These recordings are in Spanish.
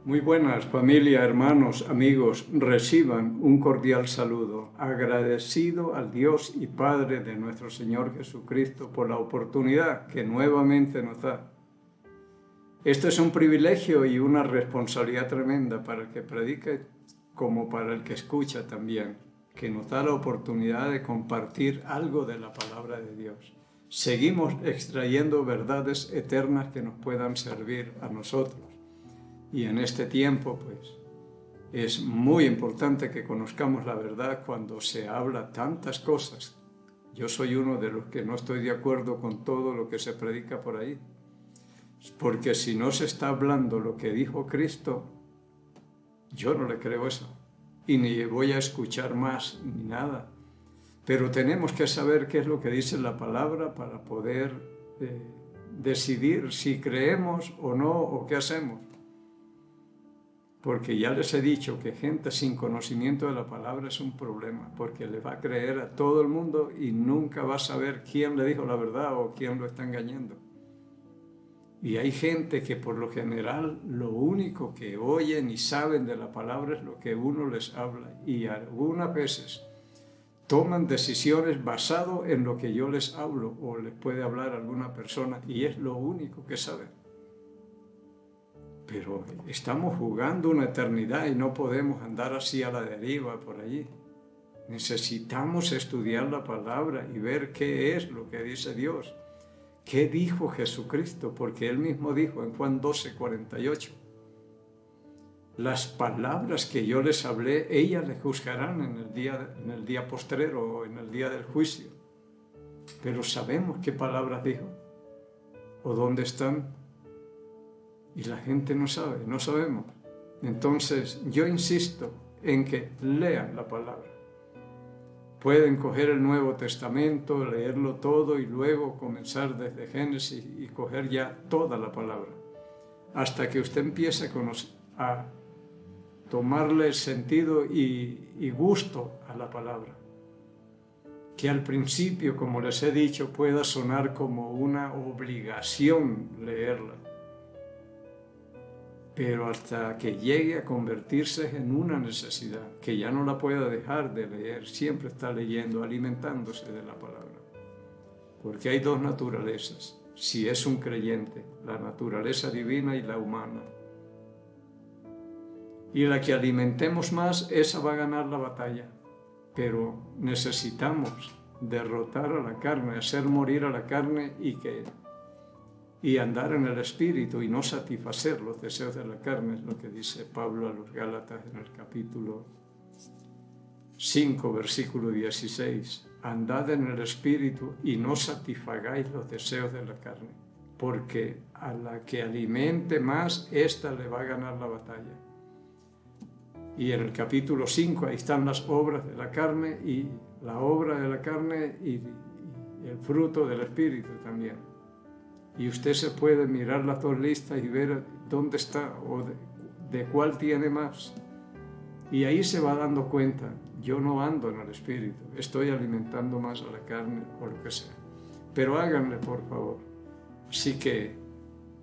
Muy buenas, familia, hermanos, amigos, reciban un cordial saludo, agradecido al Dios y Padre de nuestro Señor Jesucristo por la oportunidad que nuevamente nos da. Este es un privilegio y una responsabilidad tremenda para el que predica como para el que escucha también, que nos da la oportunidad de compartir algo de la palabra de Dios. Seguimos extrayendo verdades eternas que nos puedan servir a nosotros. Y en este tiempo, pues, es muy importante que conozcamos la verdad cuando se habla tantas cosas. Yo soy uno de los que no estoy de acuerdo con todo lo que se predica por ahí. Porque si no se está hablando lo que dijo Cristo, yo no le creo eso. Y ni voy a escuchar más, ni nada. Pero tenemos que saber qué es lo que dice la palabra para poder decidir si creemos o no, o qué hacemos. Porque ya les he dicho que gente sin conocimiento de la palabra es un problema, porque le va a creer a todo el mundo y nunca va a saber quién le dijo la verdad o quién lo está engañando. Y hay gente que por lo general lo único que oyen y saben de la palabra es lo que uno les habla, y algunas veces toman decisiones basado en lo que yo les hablo o les puede hablar alguna persona, y es lo único que saben. Pero estamos jugando una eternidad y no podemos andar así a la deriva por allí. Necesitamos estudiar la palabra y ver qué es lo que dice Dios. ¿Qué dijo Jesucristo? Porque Él mismo dijo en Juan 12:48. Las palabras que yo les hablé, ellas les juzgarán en el día postrero o en el día del juicio. Pero ¿sabemos qué palabras dijo? ¿O dónde están? Y la gente no sabe, no sabemos. Entonces yo insisto en que lean la palabra. Pueden coger el Nuevo Testamento, leerlo todo y luego comenzar desde Génesis y coger ya toda la palabra. Hasta que usted empiece a tomarle sentido y gusto a la palabra. Que al principio, como les he dicho, pueda sonar como una obligación leerla. Pero hasta que llegue a convertirse en una necesidad, que ya no la pueda dejar de leer, siempre está leyendo, alimentándose de la palabra. Porque hay dos naturalezas, si es un creyente, la naturaleza divina y la humana. Y la que alimentemos más, esa va a ganar la batalla. Pero necesitamos derrotar a la carne, hacer morir a la carne y andar en el Espíritu y no satisfacer los deseos de la carne, es lo que dice Pablo a los Gálatas en el capítulo 5, versículo 16. Andad en el Espíritu y no satisfagáis los deseos de la carne, porque a la que alimente más, ésta le va a ganar la batalla. Y en el capítulo 5, ahí están las obras de la carne y la obra de la carne y el fruto del Espíritu también. Y usted se puede mirar las dos listas y ver dónde está o de cuál tiene más. Y ahí se va dando cuenta, yo no ando en el Espíritu, estoy alimentando más a la carne o lo que sea. Pero háganle, por favor. Así que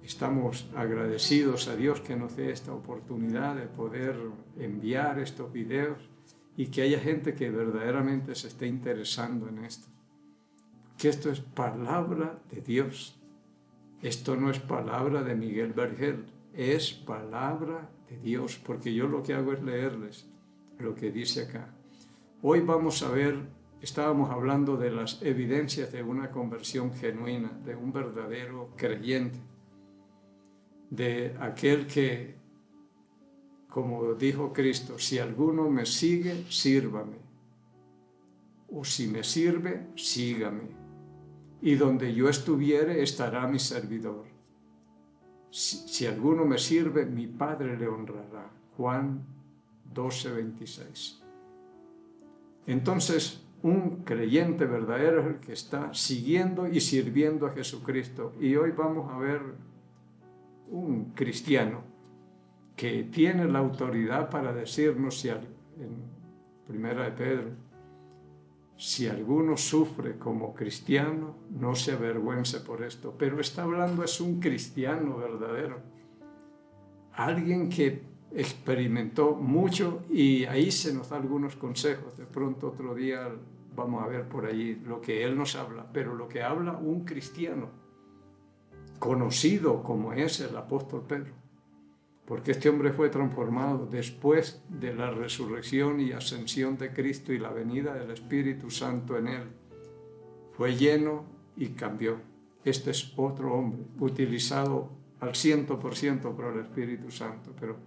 estamos agradecidos a Dios que nos dé esta oportunidad de poder enviar estos videos y que haya gente que verdaderamente se esté interesando en esto. Que esto es palabra de Dios. Esto no es palabra de Miguel Vergel, es palabra de Dios, porque yo lo que hago es leerles lo que dice acá. Hoy vamos a ver, estábamos hablando de las evidencias de una conversión genuina, de un verdadero creyente, de aquel que, como dijo Cristo, si alguno me sigue, sírvame, o si me sirve, sígame. Y donde yo estuviere estará mi servidor. Si alguno me sirve, mi Padre le honrará. Juan 12:26. Entonces, un creyente verdadero es el que está siguiendo y sirviendo a Jesucristo. Y hoy vamos a ver un cristiano que tiene la autoridad para decirnos, en Primera de Pedro, si alguno sufre como cristiano, no se avergüence por esto. Pero está hablando, es un cristiano verdadero. alguien que experimentó mucho y ahí se nos da algunos consejos. De pronto otro día vamos a ver por ahí lo que él nos habla, pero lo que habla un cristiano conocido como es el apóstol Pedro, porque este hombre fue transformado después de la resurrección y ascensión de Cristo y la venida del Espíritu Santo en él. Fue lleno y cambió. Este es otro hombre, utilizado al 100% por el Espíritu Santo, pero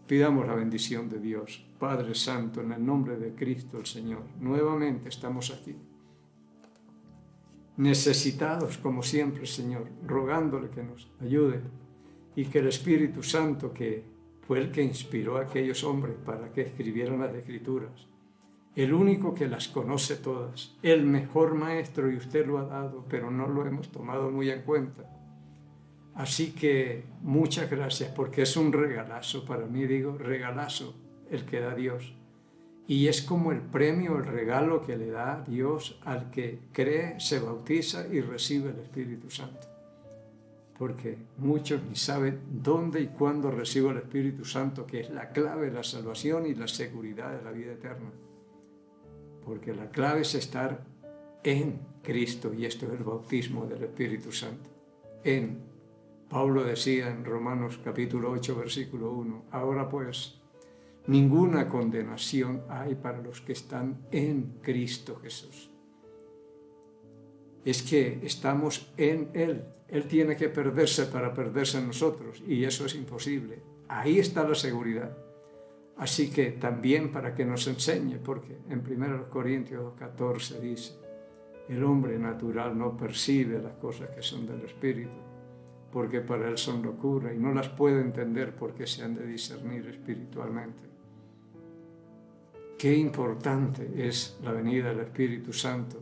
pidamos la bendición de Dios. Padre Santo, en el nombre de Cristo el Señor, nuevamente estamos aquí, necesitados como siempre, Señor, rogándole que nos ayude y que el Espíritu Santo, que fue el que inspiró a aquellos hombres para que escribieran las Escrituras, el único que las conoce todas, el mejor maestro, y usted lo ha dado, pero no lo hemos tomado muy en cuenta. Así que muchas gracias, porque es un regalazo para mí, digo, regalazo el que da Dios. Y es como el premio, el regalo que le da Dios al que cree, se bautiza y recibe el Espíritu Santo. Porque muchos ni saben dónde y cuándo recibo el Espíritu Santo, que es la clave de la salvación y la seguridad de la vida eterna. Porque la clave es estar en Cristo, y esto es el bautismo del Espíritu Santo. Pablo decía en Romanos capítulo 8, versículo 1, ahora pues, ninguna condenación hay para los que están en Cristo Jesús. Es que estamos en Él. Él tiene que perderse para perderse en nosotros, y eso es imposible. Ahí está la seguridad. Así que también para que nos enseñe, porque en 1 Corintios 2:14 dice, el hombre natural no percibe las cosas que son del Espíritu, porque para él son locura y no las puede entender porque se han de discernir espiritualmente. Qué importante es la venida del Espíritu Santo,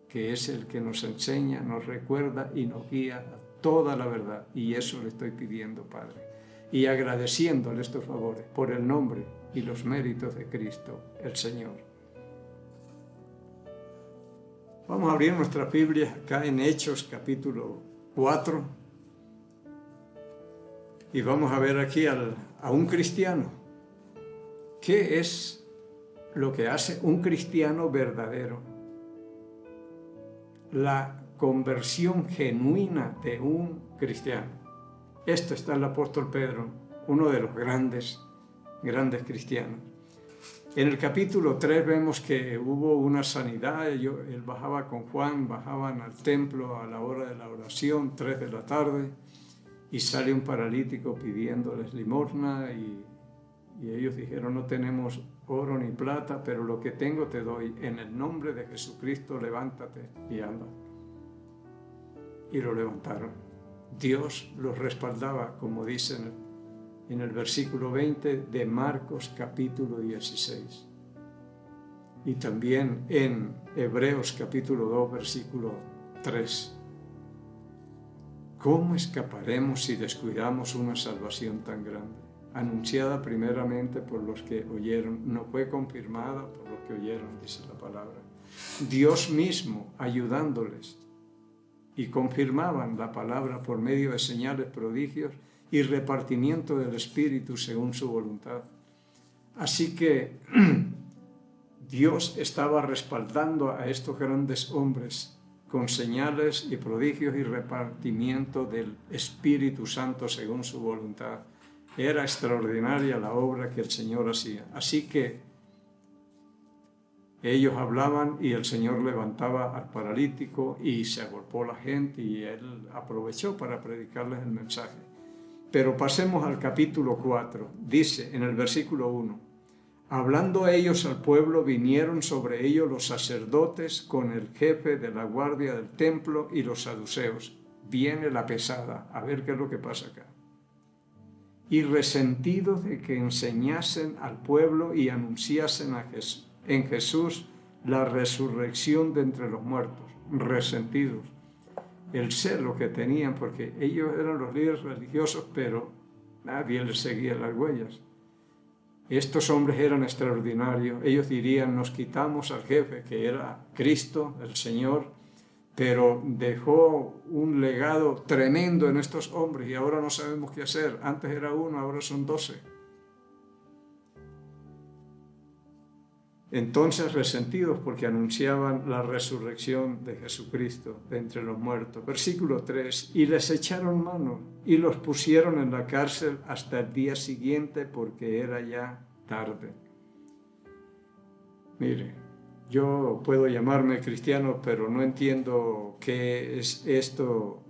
que es el que nos enseña, nos recuerda y nos guía a toda la verdad. Y eso le estoy pidiendo, Padre, y agradeciéndole estos favores por el nombre y los méritos de Cristo, el Señor. Vamos a abrir nuestras Biblias acá en Hechos capítulo 4 y vamos a ver aquí a un cristiano. ¿Qué es lo que hace un cristiano verdadero? La conversión genuina de un cristiano. Esto está el apóstol Pedro, uno de los grandes cristianos. En el capítulo 3 vemos que hubo una sanidad. Él bajaba con Juan, bajaban al templo a la hora de la oración, 3 de la tarde, y sale un paralítico pidiéndoles limosna, y ellos dijeron, no tenemos oro ni plata, pero lo que tengo te doy. En el nombre de Jesucristo, levántate y anda. Y lo levantaron. Dios los respaldaba, como dicen en el versículo 20 de Marcos capítulo 16. Y también en Hebreos capítulo 2, versículo 3. ¿Cómo escaparemos si descuidamos una salvación tan grande? Anunciada primeramente por los que oyeron, no fue confirmada por los que oyeron, dice la palabra. Dios mismo ayudándoles, y confirmaban la palabra por medio de señales, prodigios y repartimiento del Espíritu según su voluntad. Así que Dios estaba respaldando a estos grandes hombres con señales y prodigios y repartimiento del Espíritu Santo según su voluntad. Era extraordinaria la obra que el Señor hacía. Así que ellos hablaban y el Señor levantaba al paralítico y se agolpó la gente y Él aprovechó para predicarles el mensaje. Pero pasemos al capítulo 4. Dice en el versículo 1, hablando ellos al pueblo, vinieron sobre ellos los sacerdotes con el jefe de la guardia del templo y los saduceos. Viene la pesada, a ver qué es lo que pasa acá. Y resentidos de que enseñasen al pueblo y anunciasen en Jesús la resurrección de entre los muertos, resentidos. El celo que tenían, porque ellos eran los líderes religiosos, pero nadie les seguía las huellas. Estos hombres eran extraordinarios. Ellos dirían, nos quitamos al jefe, que era Cristo, el Señor, pero dejó un legado tremendo en estos hombres y ahora no sabemos qué hacer. Antes era uno, ahora son 12. Entonces resentidos porque anunciaban la resurrección de Jesucristo de entre los muertos. Versículo 3, y les echaron mano y los pusieron en la cárcel hasta el día siguiente porque era ya tarde. Mire, yo puedo llamarme cristiano, pero no entiendo qué es esto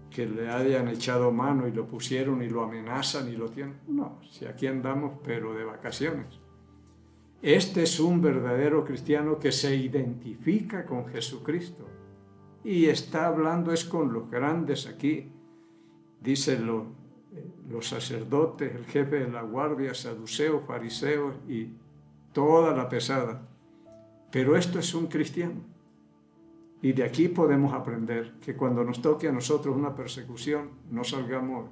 que le hayan echado mano y lo pusieron y lo amenazan y lo tienen. No, si aquí andamos, pero de vacaciones. Este es un verdadero cristiano que se identifica con Jesucristo y está hablando es con los grandes aquí. Dicen los sacerdotes, el jefe de la guardia, saduceos, fariseos y toda la pesada. Pero esto es un cristiano. Y de aquí podemos aprender que cuando nos toque a nosotros una persecución, no salgamos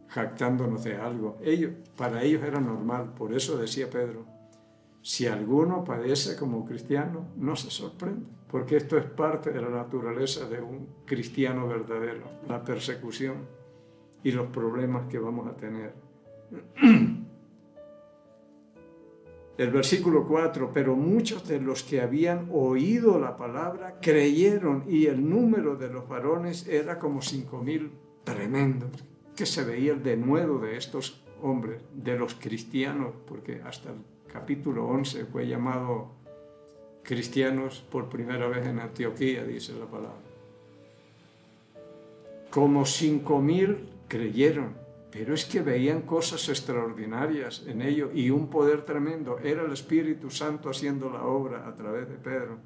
jactándonos de algo. Para ellos era normal, por eso decía Pedro, si alguno padece como cristiano, no se sorprende, porque esto es parte de la naturaleza de un cristiano verdadero, la persecución y los problemas que vamos a tener. El versículo 4, pero muchos de los que habían oído la palabra creyeron y el número de los varones era como 5,000, tremendo, que se veía el denuedo de estos hombres, de los cristianos, porque hasta el capítulo 11 fue llamado cristianos por primera vez en Antioquía, dice la palabra. Como 5,000 creyeron, pero es que veían cosas extraordinarias en ello y un poder tremendo. Era el Espíritu Santo haciendo la obra a través de Pedro.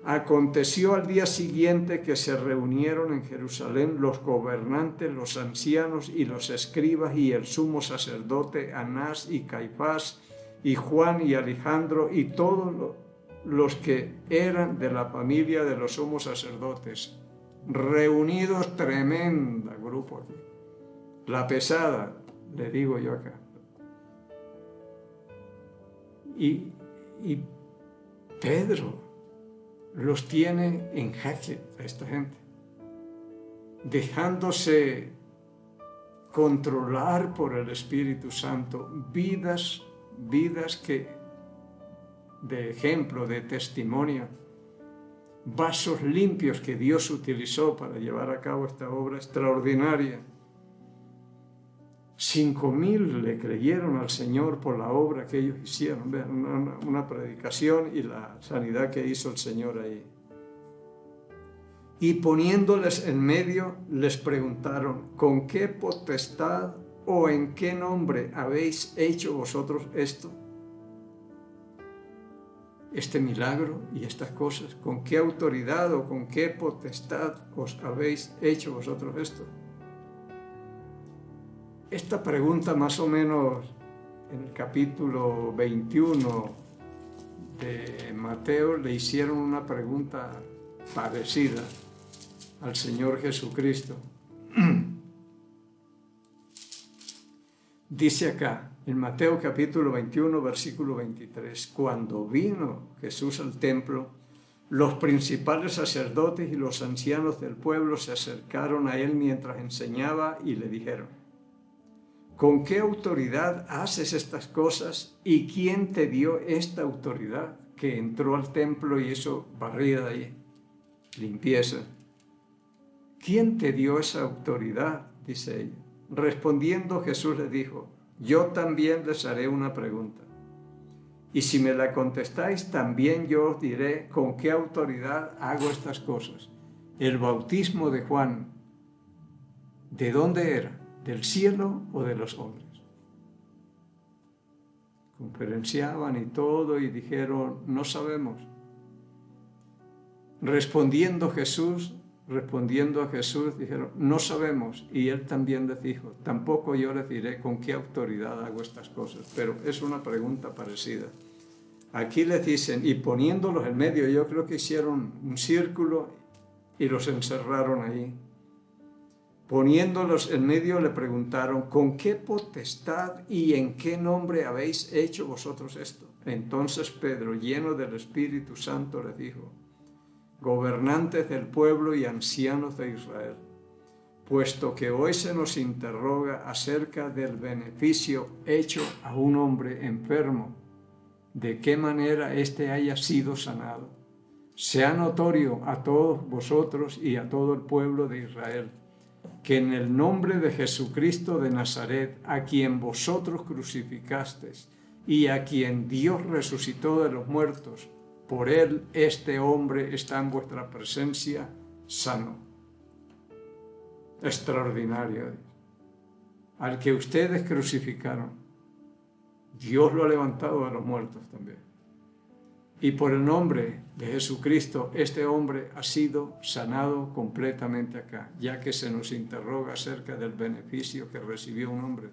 Aconteció al día siguiente que se reunieron en Jerusalén los gobernantes, los ancianos y los escribas y el sumo sacerdote Anás y Caifás y Juan y Alejandro y todos los que eran de la familia de los sumos sacerdotes. Reunidos, tremenda grupo aquí. La pesada, le digo yo acá. Y Pedro los tiene en jaque a esta gente, dejándose controlar por el Espíritu Santo, vidas que de ejemplo, de testimonio, vasos limpios que Dios utilizó para llevar a cabo esta obra extraordinaria. 5,000 le creyeron al Señor por la obra que ellos hicieron. Vean, una predicación y la sanidad que hizo el Señor ahí. Y poniéndoles en medio, les preguntaron, ¿con qué potestad o en qué nombre habéis hecho vosotros esto? Este milagro y estas cosas, ¿con qué autoridad o con qué potestad os habéis hecho vosotros esto? Esta pregunta más o menos en el capítulo 21 de Mateo le hicieron una pregunta parecida al Señor Jesucristo. Dice acá, en Mateo capítulo 21, versículo 23, cuando vino Jesús al templo, los principales sacerdotes y los ancianos del pueblo se acercaron a él mientras enseñaba y le dijeron, ¿con qué autoridad haces estas cosas y quién te dio esta autoridad que entró al templo y hizo barrida ahí, limpieza? ¿Quién te dio esa autoridad? Dice ella. Respondiendo Jesús le dijo, yo también les haré una pregunta. Y si me la contestáis, también yo os diré con qué autoridad hago estas cosas. El bautismo de Juan, ¿de dónde era? ¿Del cielo o de los hombres? Conferenciaban y todo y dijeron, no sabemos. Respondiendo a Jesús, dijeron, no sabemos. Y él también les dijo, tampoco yo les diré con qué autoridad hago estas cosas. Pero es una pregunta parecida. Aquí les dicen, y poniéndolos en medio, yo creo que hicieron un círculo y los encerraron ahí. Poniéndolos en medio le preguntaron, ¿con qué potestad y en qué nombre habéis hecho vosotros esto? Entonces Pedro, lleno del Espíritu Santo, les dijo, gobernantes del pueblo y ancianos de Israel, puesto que hoy se nos interroga acerca del beneficio hecho a un hombre enfermo, de qué manera éste haya sido sanado, sea notorio a todos vosotros y a todo el pueblo de Israel, que en el nombre de Jesucristo de Nazaret, a quien vosotros crucificasteis y a quien Dios resucitó de los muertos, por él este hombre está en vuestra presencia sano. Extraordinario. Al que ustedes crucificaron, Dios lo ha levantado de los muertos también. Y por el nombre de Jesucristo, este hombre ha sido sanado completamente acá, ya que se nos interroga acerca del beneficio que recibió un hombre.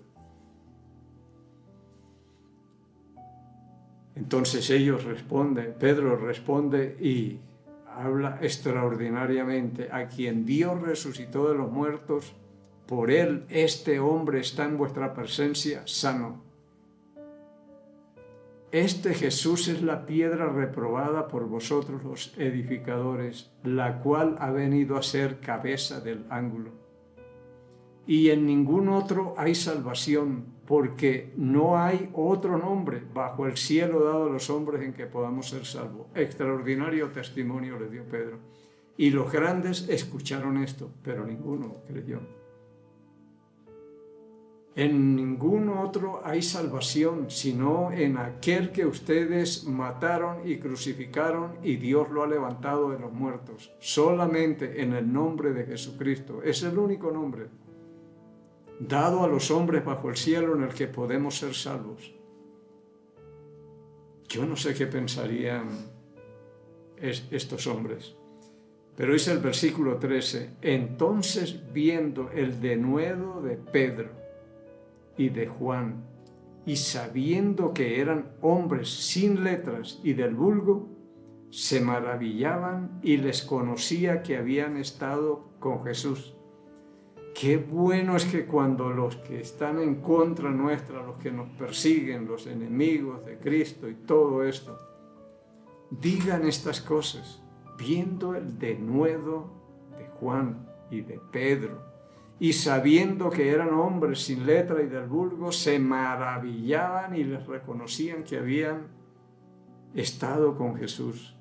Entonces Pedro responde y habla extraordinariamente, a quien Dios resucitó de los muertos, por él este hombre está en vuestra presencia sano. Este Jesús es la piedra reprobada por vosotros los edificadores, la cual ha venido a ser cabeza del ángulo. Y en ningún otro hay salvación, porque no hay otro nombre bajo el cielo dado a los hombres en que podamos ser salvos. Extraordinario testimonio le dio Pedro. Y los grandes escucharon esto, pero ninguno creyó. En ningún otro hay salvación, sino en aquel que ustedes mataron y crucificaron, y Dios lo ha levantado de los muertos. Solamente en el nombre de Jesucristo. Es el único nombre dado a los hombres bajo el cielo en el que podemos ser salvos. Yo no sé qué pensarían estos hombres. Pero dice el versículo 13, entonces viendo el denuedo de Pedro y de Juan, y sabiendo que eran hombres sin letras y del vulgo, se maravillaban y les conocía que habían estado con Jesús. Qué bueno es que cuando los que están en contra nuestra, los que nos persiguen, los enemigos de Cristo y todo esto, digan estas cosas, viendo el denuedo de Juan y de Pedro, y sabiendo que eran hombres sin letra y del vulgo, se maravillaban y les reconocían que habían estado con Jesús.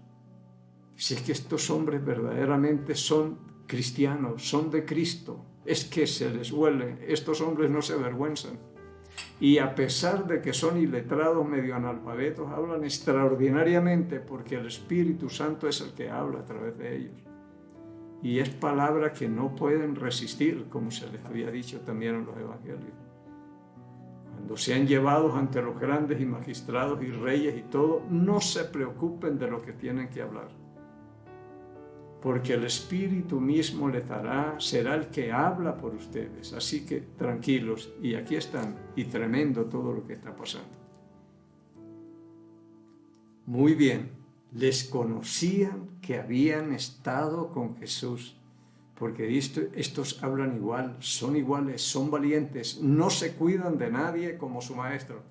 Si es que estos hombres verdaderamente son cristianos, son de Cristo, es que se les huele, estos hombres no se avergüenzan. Y a pesar de que son iletrados, medio analfabetos, hablan extraordinariamente porque el Espíritu Santo es el que habla a través de ellos. Y es palabra que no pueden resistir, como se les había dicho también en los evangelios. Cuando sean llevados ante los grandes y magistrados y reyes y todo, no se preocupen de lo que tienen que hablar. Porque el Espíritu mismo les dará, será el que habla por ustedes. Así que tranquilos, y aquí están, y tremendo todo lo que está pasando. Muy bien. Les conocían que habían estado con Jesús, porque estos hablan igual, son iguales, son valientes, no se cuidan de nadie como su maestro.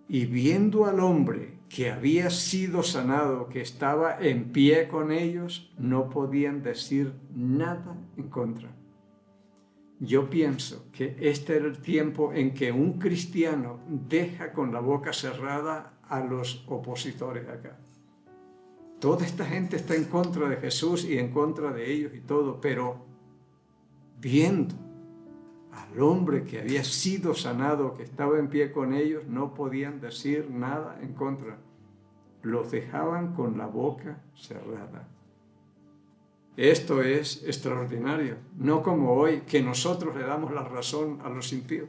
Y viendo al hombre que había sido sanado, que estaba en pie con ellos, no podían decir nada en contra. Yo pienso que este era el tiempo en que un cristiano deja con la boca cerrada a los opositores acá. Toda esta gente está en contra de Jesús y en contra de ellos y todo, pero viendo al hombre que había sido sanado, que estaba en pie con ellos, no podían decir nada en contra. Los dejaban con la boca cerrada. Esto es extraordinario, no como hoy que nosotros le damos la razón a los impíos.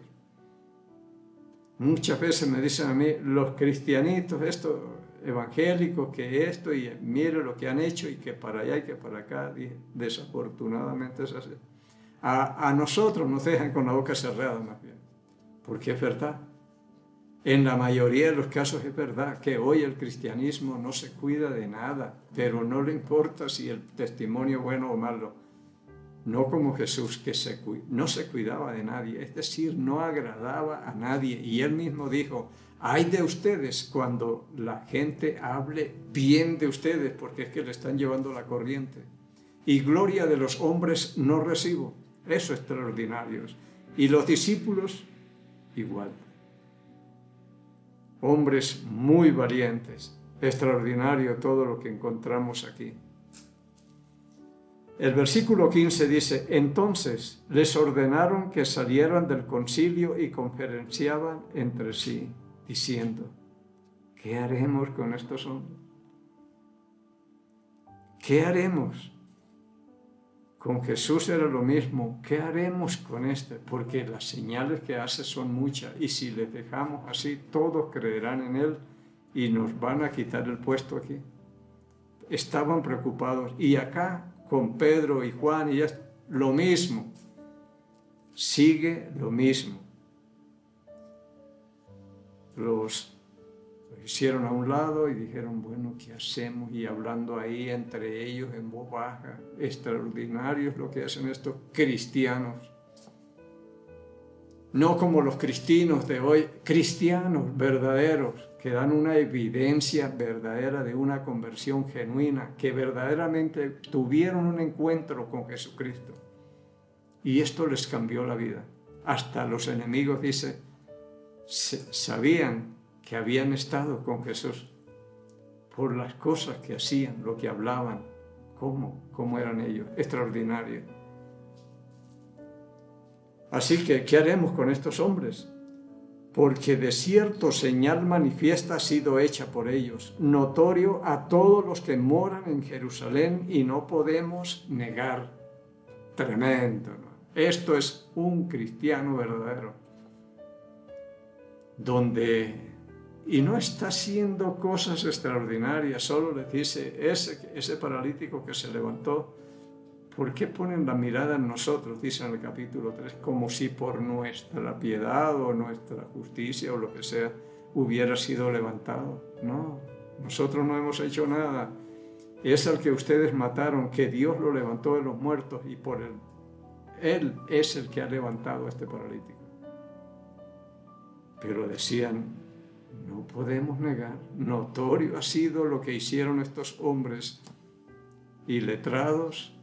Muchas veces me dicen a mí, los cristianitos, estos evangélicos, que esto, y mire lo que han hecho, y que para allá y que para acá. Desafortunadamente es así. A nosotros nos dejan con la boca cerrada más bien, porque es verdad. En la mayoría de los casos es verdad que hoy el cristianismo no se cuida de nada, pero no le importa si el testimonio es bueno o malo. no como Jesús, que no se cuidaba de nadie, es decir, no agradaba a nadie. Y él mismo dijo, ay de ustedes cuando la gente hable bien de ustedes, porque es que le están llevando la corriente. Y gloria de los hombres no recibo. Eso es extraordinario. Y los discípulos, igual. Hombres muy valientes. Extraordinario todo lo que encontramos aquí. El versículo 15 dice, entonces les ordenaron que salieran del concilio y conferenciaban entre sí, diciendo, ¿qué haremos con estos hombres? ¿Qué haremos? Con Jesús era lo mismo. ¿Qué haremos con este? Porque las señales que hace son muchas y si les dejamos así, todos creerán en él y nos van a quitar el puesto aquí. Estaban preocupados y acá con Pedro y Juan y es lo mismo. Sigue lo mismo. Los hicieron a un lado y dijeron, bueno, ¿qué hacemos? Y hablando ahí entre ellos en voz baja, extraordinario es lo que hacen estos cristianos. No como los cristianos de hoy, cristianos verdaderos, que dan una evidencia verdadera de una conversión genuina, que verdaderamente tuvieron un encuentro con Jesucristo. Y esto les cambió la vida. Hasta los enemigos, dice, sabían que habían estado con Jesús por las cosas que hacían, lo que hablaban, cómo eran ellos, extraordinario. Así que, ¿qué haremos con estos hombres? Porque de cierto señal manifiesta ha sido hecha por ellos, notorio a todos los que moran en Jerusalén y no podemos negar. Tremendo, ¿no? Esto es un cristiano verdadero, y no está haciendo cosas extraordinarias, solo le dice, ese paralítico que se levantó, ¿por qué ponen la mirada en nosotros? Dice en el capítulo 3, como si por nuestra piedad o nuestra justicia o lo que sea hubiera sido levantado. No, nosotros no hemos hecho nada. Es el que ustedes mataron, que Dios lo levantó de los muertos y por Él es el que ha levantado a este paralítico. Pero decían, no podemos negar, notorio ha sido lo que hicieron estos hombres iletrados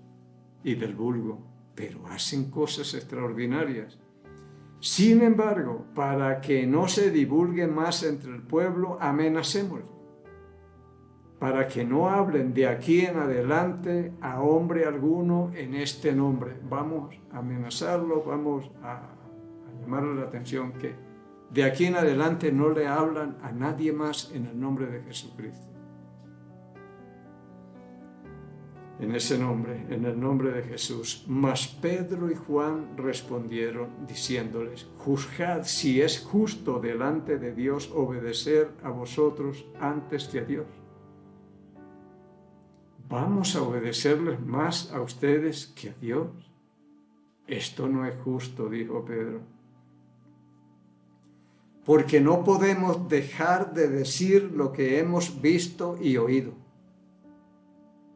y del vulgo, pero hacen cosas extraordinarias. Sin embargo, para que no se divulgue más entre el pueblo, amenacémoslo, para que no hablen de aquí en adelante a hombre alguno en este nombre. Vamos a amenazarlo, vamos a llamarle la atención que de aquí en adelante no le hablan a nadie más en el nombre de Jesucristo. En ese nombre, en el nombre de Jesús. Mas Pedro y Juan respondieron diciéndoles, juzgad si es justo delante de Dios obedecer a vosotros antes que a Dios. ¿Vamos a obedecerles más a ustedes que a Dios? Esto no es justo, dijo Pedro. Porque no podemos dejar de decir lo que hemos visto y oído.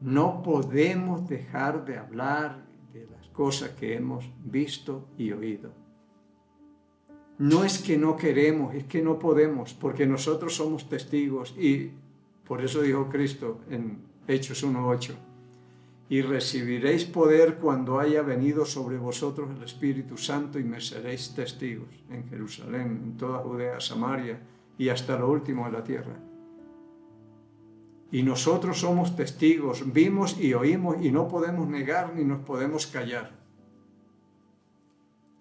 No podemos dejar de hablar de las cosas que hemos visto y oído. No es que no queremos, es que no podemos, porque nosotros somos testigos y por eso dijo Cristo en Hechos 1:8, y recibiréis poder cuando haya venido sobre vosotros el Espíritu Santo y me seréis testigos en Jerusalén, en toda Judea, Samaria y hasta lo último de la tierra. Y nosotros somos testigos, vimos y oímos y no podemos negar ni nos podemos callar.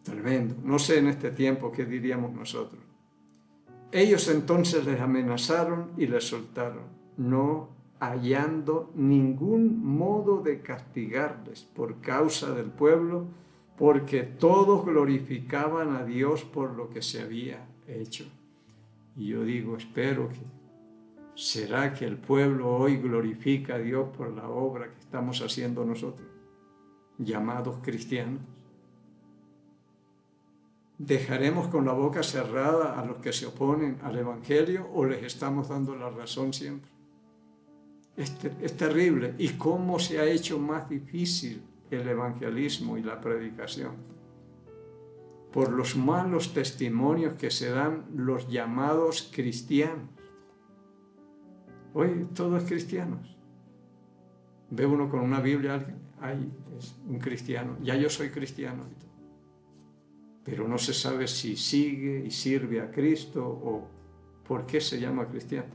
Tremendo. No sé en este tiempo qué diríamos nosotros. Ellos entonces les amenazaron y les soltaron, no hallando ningún modo de castigarles por causa del pueblo, porque todos glorificaban a Dios por lo que se había hecho. Y yo digo, espero que ¿será que el pueblo hoy glorifica a Dios por la obra que estamos haciendo nosotros, llamados cristianos? ¿Dejaremos con la boca cerrada a los que se oponen al Evangelio o les estamos dando la razón siempre? Es terrible. ¿Y cómo se ha hecho más difícil el evangelismo y la predicación, por los malos testimonios que se dan los llamados cristianos. Hoy todos cristianos. Ve uno con una Biblia, alguien, ay, es un cristiano, ya yo soy cristiano. Pero no se sabe si sigue y sirve a Cristo o por qué se llama cristiano.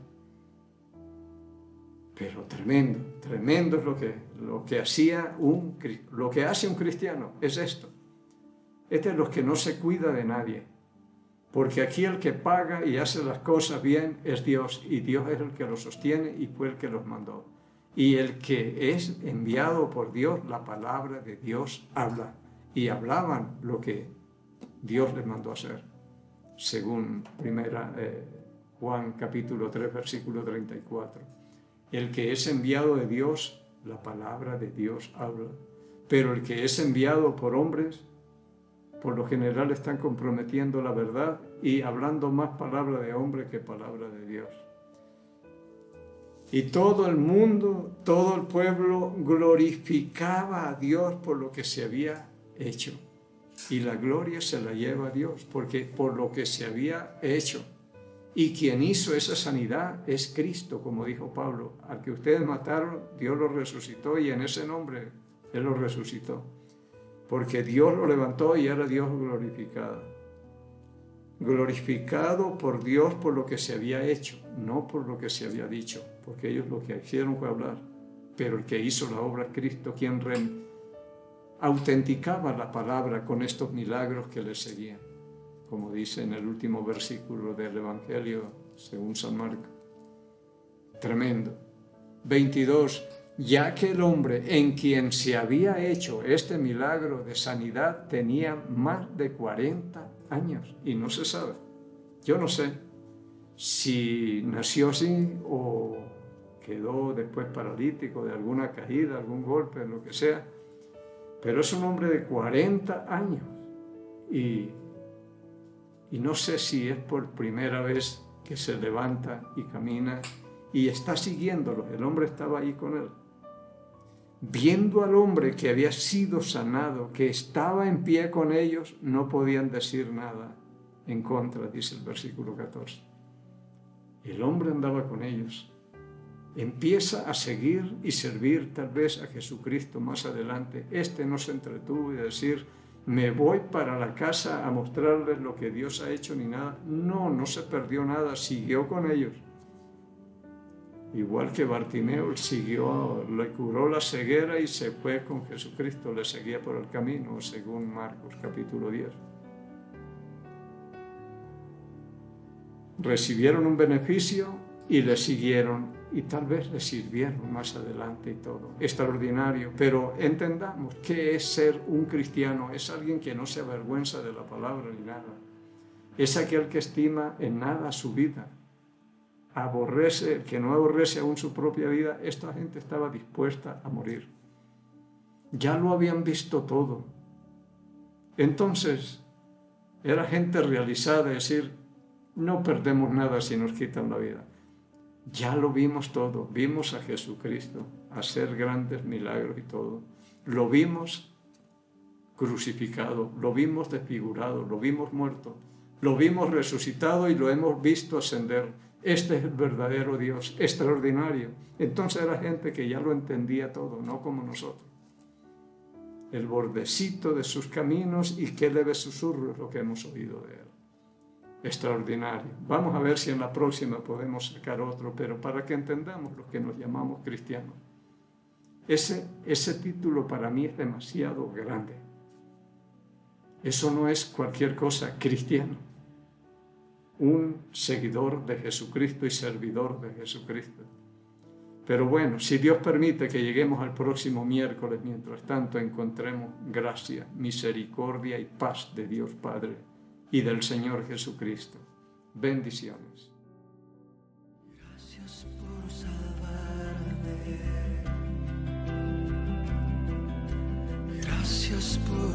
Pero tremendo, tremendo es lo que hace un cristiano, es esto. Este es lo que no se cuida de nadie, porque aquí el que paga y hace las cosas bien es Dios, y Dios es el que los sostiene y fue el que los mandó. Y el que es enviado por Dios, la palabra de Dios habla, y hablaban lo que Dios les mandó hacer, según Juan capítulo 3, versículo 34. El que es enviado de Dios, la palabra de Dios habla, pero el que es enviado por hombres, por lo general están comprometiendo la verdad y hablando más palabra de hombre que palabra de Dios. Y todo el mundo, todo el pueblo glorificaba a Dios por lo que se había hecho. Y la gloria se la lleva a Dios, porque por lo que se había hecho. Y quien hizo esa sanidad es Cristo, como dijo Pablo. Al que ustedes mataron, Dios lo resucitó y en ese nombre Él lo resucitó. Porque Dios lo levantó y era Dios glorificado. Glorificado por Dios por lo que se había hecho, no por lo que se había dicho, porque ellos lo que hicieron fue hablar. Pero el que hizo la obra es Cristo, quien autenticaba la palabra con estos milagros que le seguían, como dice en el último versículo del Evangelio según San Marcos. Tremendo. 22. Ya que el hombre en quien se había hecho este milagro de sanidad tenía más de 40 años y no se sabe. Yo no sé si nació así o quedó después paralítico de alguna caída, algún golpe, lo que sea. Pero es un hombre de 40 años y no sé si es por primera vez que se levanta y camina y está siguiéndolo. El hombre estaba ahí con él. Viendo al hombre que había sido sanado, que estaba en pie con ellos, no podían decir nada en contra, dice el versículo 14. El hombre andaba con ellos. Empieza a seguir y servir tal vez a Jesucristo más adelante. No se entretuvo de decir, me voy para la casa a mostrarles lo que Dios ha hecho ni nada. No se perdió nada, siguió con ellos. Igual que Bartimeo, siguió, le curó la ceguera y se fue con Jesucristo, le seguía por el camino, según Marcos capítulo 10. Recibieron un beneficio y le siguieron y tal vez le sirvieron más adelante y todo. Extraordinario, pero entendamos qué es ser un cristiano. Es alguien que no se avergüenza de la palabra ni nada. Es aquel que estima en nada su vida. Que no aborrece aún su propia vida. Esta gente estaba dispuesta a morir. Ya lo habían visto todo. Entonces, era gente realizada, es decir, no perdemos nada si nos quitan la vida. Ya lo vimos todo. Vimos a Jesucristo hacer grandes milagros y todo. Lo vimos crucificado, lo vimos desfigurado, lo vimos muerto, lo vimos resucitado y lo hemos visto ascender. Este es el verdadero Dios, extraordinario. Entonces era gente que ya lo entendía todo, no como nosotros. El bordecito de sus caminos y qué leve susurro es lo que hemos oído de él. Extraordinario. Vamos a ver si en la próxima podemos sacar otro, pero para que entendamos lo que nos llamamos cristianos. Ese título para mí es demasiado grande. Eso no es cualquier cosa, cristiano. Un seguidor de Jesucristo y servidor de Jesucristo. Pero bueno, si Dios permite que lleguemos al próximo miércoles, mientras tanto encontremos gracia, misericordia y paz de Dios Padre y del Señor Jesucristo. Bendiciones. Gracias por salvarme. Gracias por